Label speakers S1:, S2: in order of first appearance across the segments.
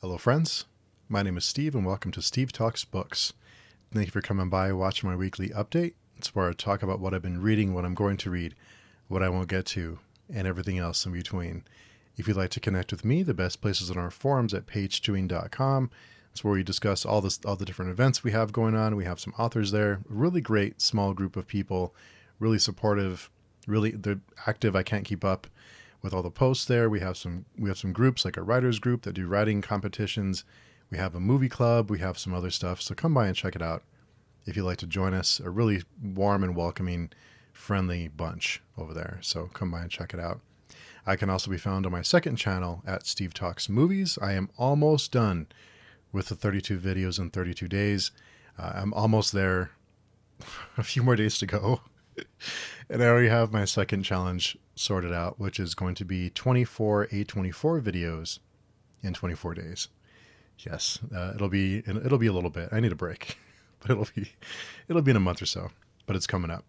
S1: Hello, friends. My name is Steve, and welcome to Steve Talks Books. Thank you for coming by and watching my weekly update. It's where I talk about what I've been reading, what I'm going to read, what I won't get to, and everything else in between. If you'd like to connect with me, the best places on our forums at pagechewing.com. It's where we discuss all the different events we have going on. We have some authors there, a really great small group of people, really supportive, they're active. I can't keep up with all the posts there. We have some groups like a writers group that do writing competitions. We have a movie club. We have some other stuff. So come by and check it out if you'd like to join us. A really warm and welcoming, friendly bunch over there. So come by and check it out. I can also be found on my second channel at Steve Talks Movies. I am almost done with the 32 videos in 32 days. I'm almost there. A few more days to go. And I already have my second challenge sorted out, which is going to be 24 A24 videos in 24 days. Yes, it'll be a little bit. I need a break, but it'll be in a month or so, but it's coming up.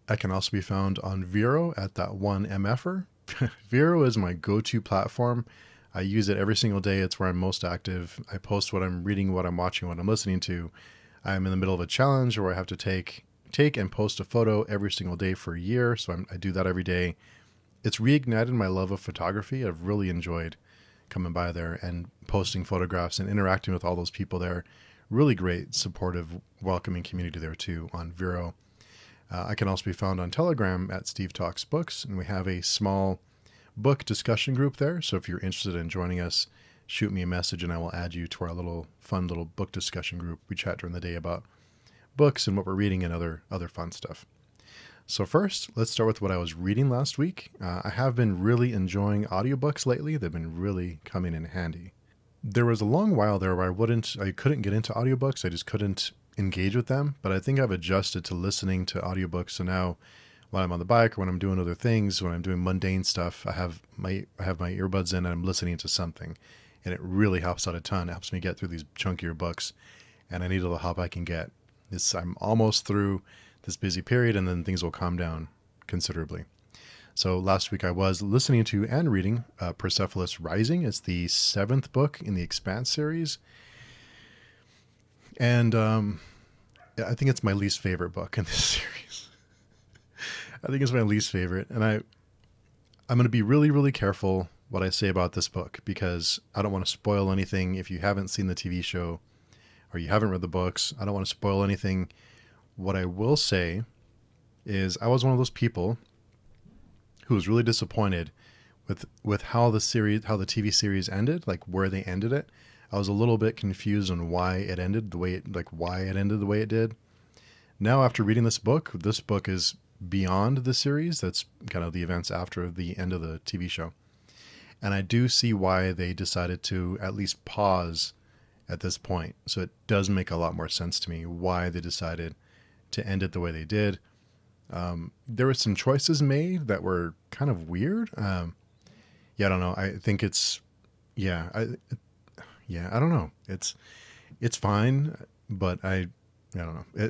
S1: I can also be found on Vero at that one MFer. Vero is my go-to platform. I use it every single day. It's where I'm most active. I post what I'm reading, what I'm watching, what I'm listening to. I'm in the middle of a challenge where I have to take and post a photo every single day for a year. So I do that every day. It's reignited my love of photography. I've really enjoyed coming by there and posting photographs and interacting with all those people there. Really great, supportive, welcoming community there too on Vero. I can also be found on Telegram at Steve Talks Books, and we have a small book discussion group there. So if you're interested in joining us, shoot me a message and I will add you to our fun little book discussion group. We chat during the day about books and what we're reading and other fun stuff. So first, let's start with what I was reading last week. I have been really enjoying audiobooks lately. They've been really coming in handy. There was a long while there where I couldn't get into audiobooks. I just couldn't engage with them, but I think I've adjusted to listening to audiobooks. So now when I'm on the bike or when I'm doing other things, when I'm doing mundane stuff, I have my earbuds in and I'm listening to something, and it really helps out a ton. It helps me get through these chunkier books, and I need all the help I can get. I'm almost through this busy period, and then things will calm down considerably. So last week I was listening to and reading Persepolis Rising. It's the 7th book in the Expanse series. And I think it's my least favorite book in this series. I think it's my least favorite. And I'm going to be really, really careful what I say about this book, because I don't want to spoil anything. If you haven't seen the TV show or you haven't read the books, I don't want to spoil anything. What I will say is I was one of those people who was really disappointed with how the TV series ended, like where they ended it. I was a little bit confused on why it ended the way it did. Now, after reading this book is beyond the series. That's kind of the events after the end of the TV show. And I do see why they decided to at least pause at this point. So it does make a lot more sense to me why they decided to end it the way they did. There were some choices made that were kind of weird. I don't know. I think it's, I don't know. It's fine, but I don't know.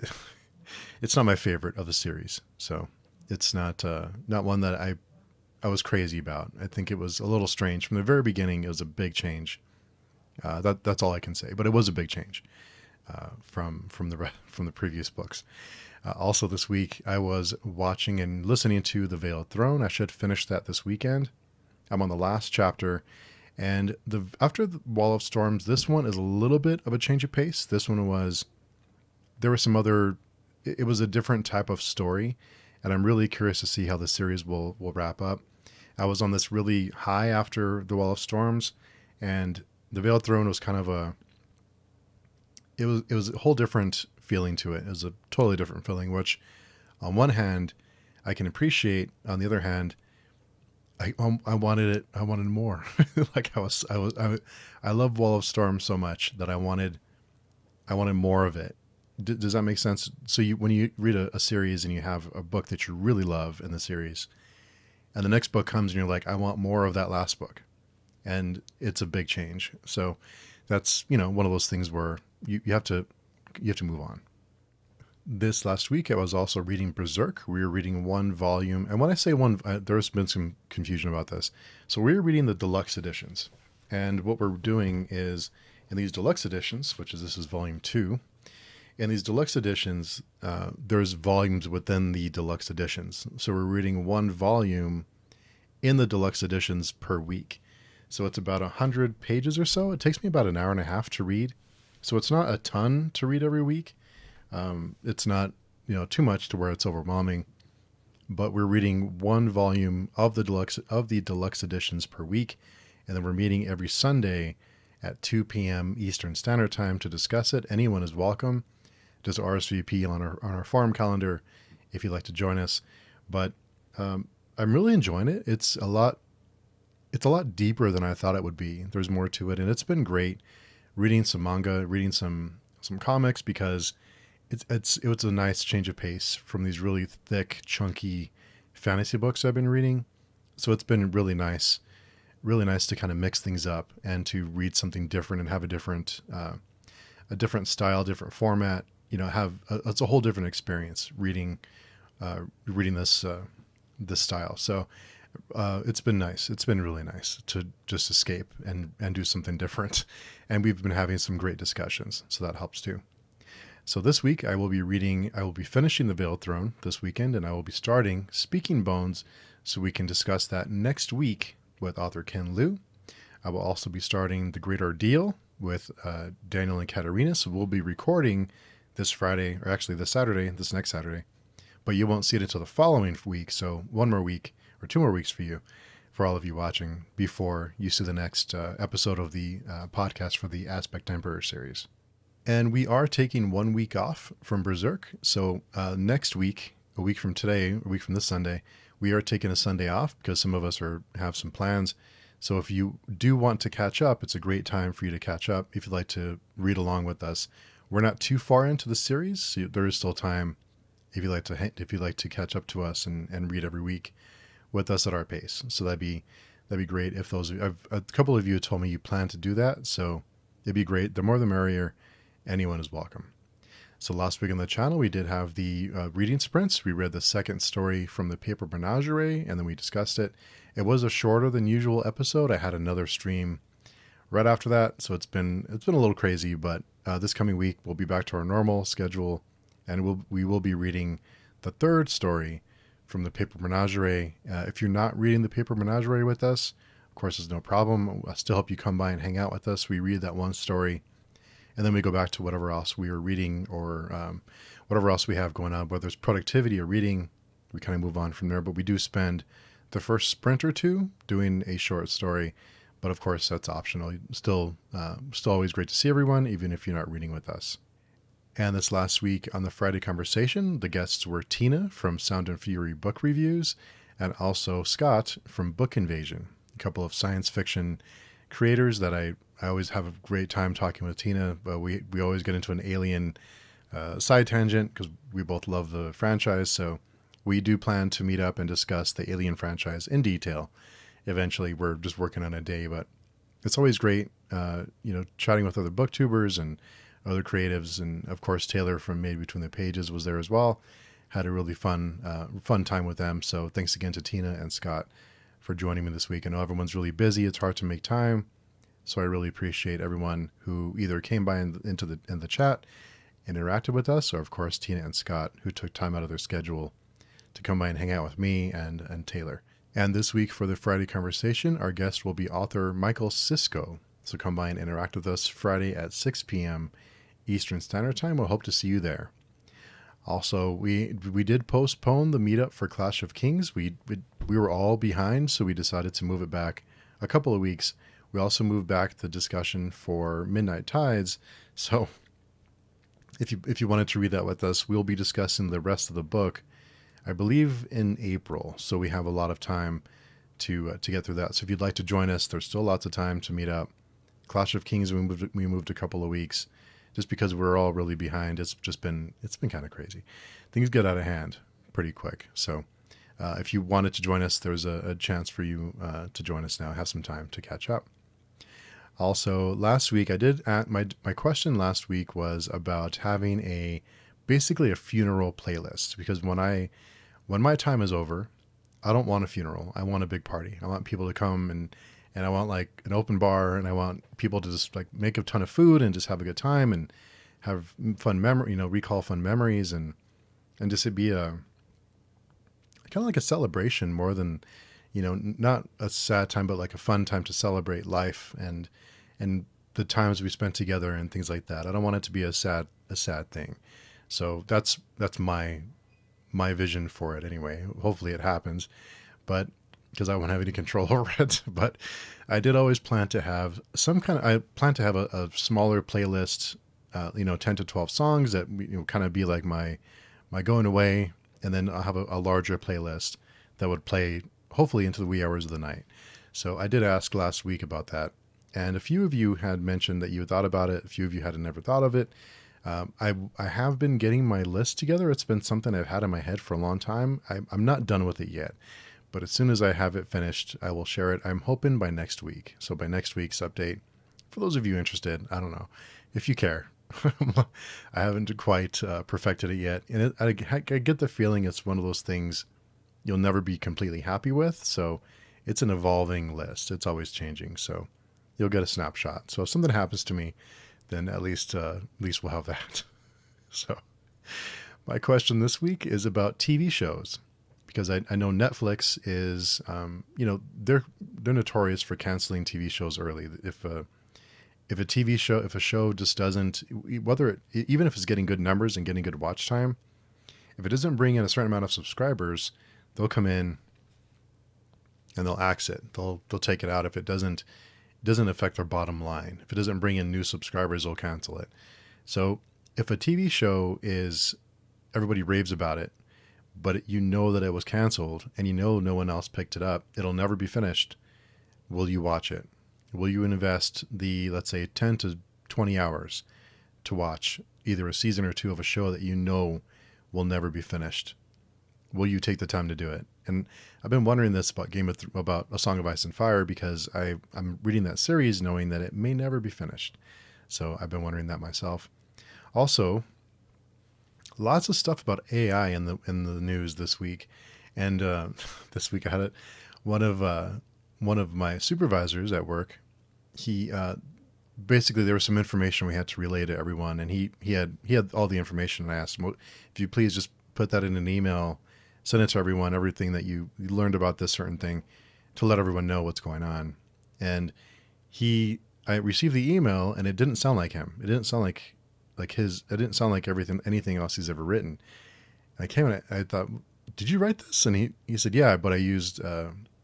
S1: It's not my favorite of the series. So it's not one that I was crazy about. I think it was a little strange from the very beginning. It was a big change. That's all I can say, but it was a big change from the previous books. Also this week, I was watching and listening to The Veiled Throne. I should finish that this weekend. I'm on the last chapter, and after the Wall of Storms, this one is a little bit of a change of pace. This one there were some other. It was a different type of story, and I'm really curious to see how the series will wrap up. I was on this really high after the Wall of Storms, and The Veiled Throne was kind of it was a whole different feeling to it. It was a totally different feeling, which on one hand I can appreciate. On the other hand, I wanted it. I wanted more. Like I love Wall of Storms so much that I wanted more of it. Does that make sense? So when you read a series and you have a book that you really love in the series, and the next book comes and you're like, I want more of that last book. And it's a big change. So that's, one of those things where you have to move on. This last week, I was also reading Berserk. We were reading one volume. And when I say one, there's been some confusion about this. So we were reading the deluxe editions. And what we're doing is in these deluxe editions, this is volume 2. In these deluxe editions, there's volumes within the deluxe editions. So we're reading one volume in the deluxe editions per week. So it's about 100 pages or so. It takes me about an hour and a half to read. So it's not a ton to read every week. It's not, too much to where it's overwhelming. But we're reading one volume of the deluxe editions per week, and then we're meeting every Sunday at 2 p.m. Eastern Standard Time to discuss it. Anyone is welcome. Just RSVP on our forum calendar if you'd like to join us. But I'm really enjoying it. It's a lot deeper than I thought it would be. There's more to it, and it's been great reading some manga, reading some comics, because it was a nice change of pace from these really thick, chunky fantasy books I've been reading. So it's been really nice to kind of mix things up and to read something different and have a different style, different format. It's a whole different experience reading this style. So it's been nice. It's been really nice to just escape and do something different. And we've been having some great discussions, so that helps too. So this week I will be finishing The Veiled Throne this weekend, and I will be starting Speaking Bones, so we can discuss that next week with author Ken Liu. I will also be starting The Great Ordeal with Daniel and Katerina, so we'll be recording this next Saturday, but you won't see it until the following week, so 2 more weeks for all of you watching, before you see the next episode of the podcast for the Aspect Emperor series. And we are taking 1 week off from Berserk. So next week, a week from this Sunday, we are taking a Sunday off because some of us have some plans. So if you do want to catch up, it's a great time for you to catch up if you'd like to read along with us. We're not too far into the series, so there is still time if you'd like to catch up to us and read every week with us at our pace. So that'd be great if a couple of you told me you plan to do that. So it'd be great. The more the merrier. Anyone is welcome. So last week on the channel, we did have the reading sprints. We read the second story from the Paper Menagerie, and then we discussed it. It was a shorter than usual episode. I had another stream right after that, so it's been a little crazy. But this coming week, we'll be back to our normal schedule, and we will be reading the third story from the Paper Menagerie. If you're not reading the Paper Menagerie with us, of course, there's no problem. I'll still help you come by and hang out with us. We read that one story, and then we go back to whatever else we are reading, or whatever else we have going on, whether it's productivity or reading. We kind of move on from there, but we do spend the first sprint or two doing a short story. But of course, that's optional. Still always great to see everyone, even if you're not reading with us. And this last week on the Friday Conversation, the guests were Tina from Sound and Fury Book Reviews, and also Scott from Book Invasion, a couple of science fiction creators that I always have a great time talking with Tina, but we always get into an alien side tangent because we both love the franchise. So we do plan to meet up and discuss the Alien franchise in detail. Eventually, we're just working on a day, but it's always great, chatting with other booktubers and other creatives. And of course, Taylor from Made Between the Pages was there as well. Had a really fun time with them. So thanks again to Tina and Scott for joining me this week. I know everyone's really busy. It's hard to make time. So I really appreciate everyone who either came by in the chat and interacted with us, or of course Tina and Scott, who took time out of their schedule to come by and hang out with me and Taylor. And this week for the Friday Conversation, our guest will be author Michael Sisko. So come by and interact with us Friday at 6 p.m. Eastern Standard Time. We'll hope to see you there. Also, we did postpone the meetup for Clash of Kings. We were all behind, so we decided to move it back a couple of weeks. We also moved back the discussion for Midnight Tides. So if you wanted to read that with us, we'll be discussing the rest of the book, I believe, in April. So we have a lot of time to get through that. So if you'd like to join us, there's still lots of time to meet up. Clash of Kings, we moved a couple of weeks just because we're all really behind. It's been kind of crazy. Things get out of hand pretty quick. So if you wanted to join us, there's a chance for you to join us now. Have some time to catch up. Also, last week my question last week was about having basically a funeral playlist, because when my time is over, I don't want a funeral. I want a big party. I want people to come and I want like an open bar, and I want people to just like make a ton of food and just have a good time and have fun memory, recall fun memories, and just it be a kind of like a celebration more than, not a sad time, but like a fun time to celebrate life and the times we spent together and things like that. I don't want it to be a sad thing. So that's my vision for it anyway. Hopefully it happens, but because I won't have any control over it. But I did always plan to have I plan to have a smaller playlist, 10 to 12 songs that, kind of be like my going away. And then I'll have a larger playlist that would play hopefully into the wee hours of the night. So I did ask last week about that. And a few of you had mentioned that you had thought about it. A few of you had never thought of it. I have been getting my list together. It's been something I've had in my head for a long time. I'm not done with it yet, but as soon as I have it finished, I will share it. I'm hoping by next week. So by next week's update, for those of you interested, I don't know if you care. I haven't quite perfected it yet. And I get the feeling it's one of those things you'll never be completely happy with. So it's an evolving list. It's always changing. So you'll get a snapshot. So if something happens to me, then at least we'll have that. So my question this week is about TV shows, because I know Netflix is, they're notorious for canceling TV shows early. If a show just doesn't, even if it's getting good numbers and getting good watch time, if it doesn't bring in a certain amount of subscribers, they'll come in and they'll axe it. They'll take it out if it doesn't affect their bottom line. If it doesn't bring in new subscribers, they'll cancel it. So if a TV show everybody raves about it, but you know that it was canceled and no one else picked it up, it'll never be finished. Will you watch it? Will you invest let's say 10 to 20 hours to watch either a season or two of a show that will never be finished? Will you take the time to do it? And I've been wondering this about about A Song of Ice and Fire, because I'm reading that series knowing that it may never be finished. So I've been wondering that myself. Also, lots of stuff about AI in the news this week. And this week I had one of my supervisors at work. He basically, there was some information we had to relay to everyone, and he had all the information. And I asked him, if you please just put that in an email, send it to everyone, everything that you learned about this certain thing, to let everyone know what's going on. And I received the email, and it didn't sound like him. It didn't sound like it didn't sound like anything else he's ever written. And I came and I thought, did you write this? And he said, yeah, but I used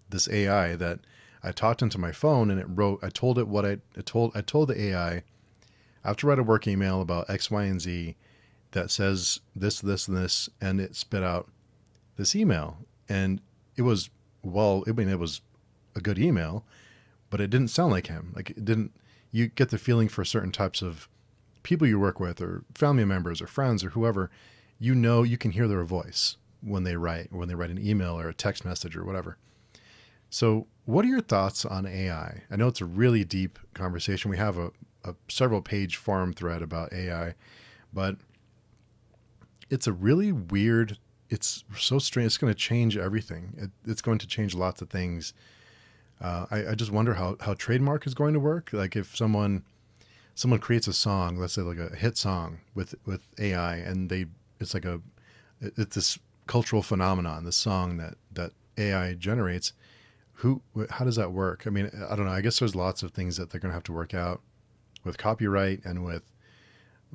S1: this AI that I talked into my phone, and it wrote, I told the AI, I have to write a work email about X, Y, and Z that says this, this, and this, and it spit out this email. And it was a good email, but it didn't sound like him. Like, it didn't, you get the feeling for certain types of people you work with, or family members, or friends, or whoever, you can hear their voice when they write an email or a text message or whatever. So what are your thoughts on AI? I know it's a really deep conversation. We have a several page forum thread about AI, but it's a really weird, it's so strange. It's going to change everything. It's going to change lots of things. I just wonder how trademark is going to work. Like, if someone creates a song, let's say like a hit song with AI, and it's this cultural phenomenon, this song that AI generates. How does that work? I mean, I don't know. I guess there's lots of things that they're going to have to work out with copyright and with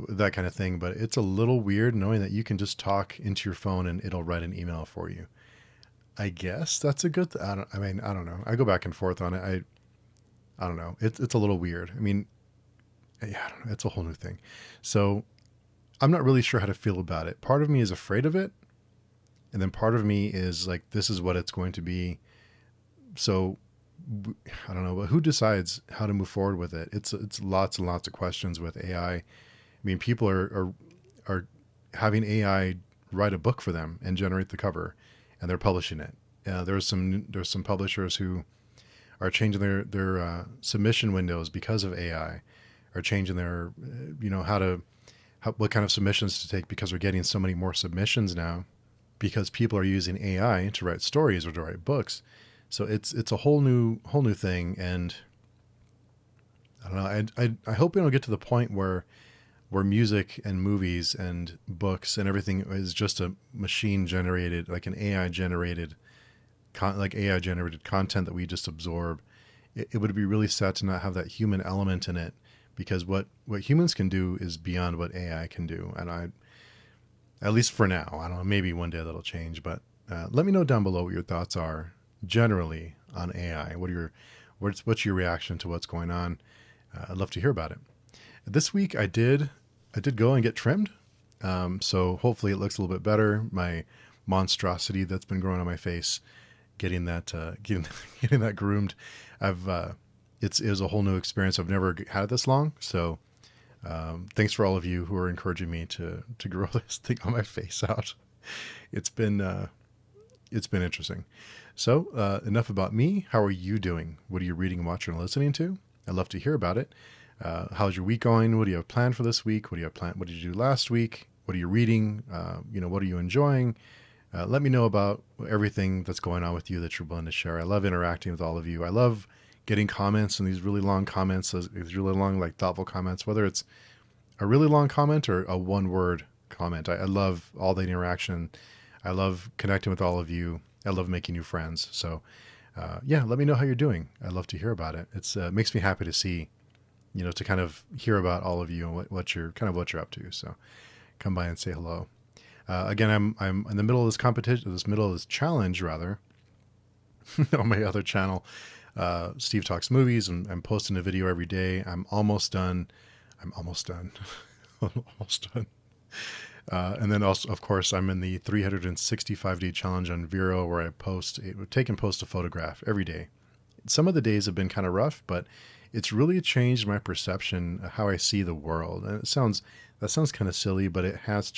S1: that kind of thing. But it's a little weird knowing that you can just talk into your phone and it'll write an email for you. I guess that's a good I don't know. I go back and forth on it. I don't know. It's a little weird. I mean, yeah, I don't know. It's a whole new thing. So I'm not really sure how to feel about it. Part of me is afraid of it, and then part of me is like, this is what it's going to be. So I don't know, but who decides how to move forward with it? It's lots and lots of questions with AI. I mean, people are having AI write a book for them and generate the cover, and they're publishing it. There's some publishers who are changing their submission windows because of AI, are changing their what kind of submissions to take, because we're getting so many more submissions now because people are using AI to write stories or to write books. So it's a whole new thing, and I don't know. I hope we don't get to the point where music and movies and books and everything is just a machine generated, like an AI generated, like AI generated content that we just absorb. It would be really sad to not have that human element in it, because what humans can do is beyond what AI can do. And at least for now, I don't know, maybe one day that'll change, but let me know down below what your thoughts are generally on AI. What's your reaction to what's going on? I'd love to hear about it. This week I did go and get trimmed. So hopefully it looks a little bit better. My monstrosity that's been growing on my face, getting that getting that groomed. It was a whole new experience. I've never had it this long. So thanks for all of you who are encouraging me to grow this thing on my face out. It's been interesting. So enough about me. How are you doing? What are you reading, watching, and listening to? I'd love to hear about it. How's your week going? What do you have planned for this week? What do you have planned? What did you do last week? What are you reading? What are you enjoying? Let me know about everything that's going on with you that you're willing to share. I love interacting with all of you. I love getting comments and these really long comments, these really long, like thoughtful comments, whether it's a really long comment or a one-word comment. I love all the interaction. I love connecting with all of you. I love making new friends. So let me know how you're doing. I'd love to hear about it. It's makes me happy to see, to kind of hear about all of you and what you're up to. So come by and say hello. Again, I'm in the middle of this competition, this challenge rather, on my other channel, Steve Talks Movies, and I'm posting a video every day. I'm almost done. I'm almost done. And then also, of course, I'm in the 365-day challenge on Vero, where I take and post a photograph every day. Some of the days have been kind of rough, but it's really changed my perception of how I see the world. And that sounds kind of silly, but it has.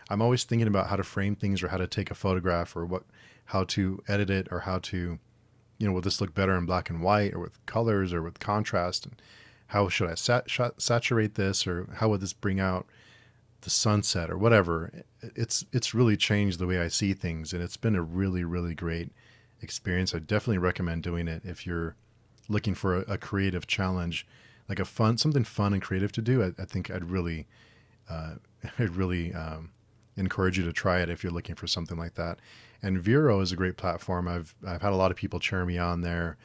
S1: I'm always thinking about how to frame things, or how to take a photograph, or how to edit it, or how to, will this look better in black and white, or with colors, or with contrast, and how should I saturate this, or how would this bring out the sunset, or whatever. It's really changed the way I see things, and it's been a really, really great experience. I definitely recommend doing it if you're looking for a creative challenge, like something fun and creative to do. I think I'd really encourage you to try it if you're looking for something like that. And Vero is a great platform. I've had a lot of people cheer me on there.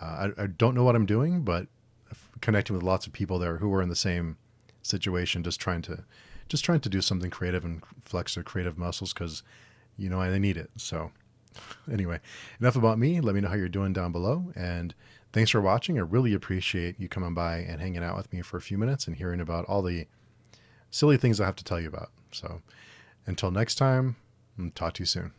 S1: I don't know what I'm doing, but connecting with lots of people there who are in the same situation, just trying to do something creative and flex their creative muscles, because they need it. So anyway, enough about me. Let me know how you're doing down below, and thanks for watching. I really appreciate you coming by and hanging out with me for a few minutes and hearing about all the silly things I have to tell you about. So until next time, talk to you soon.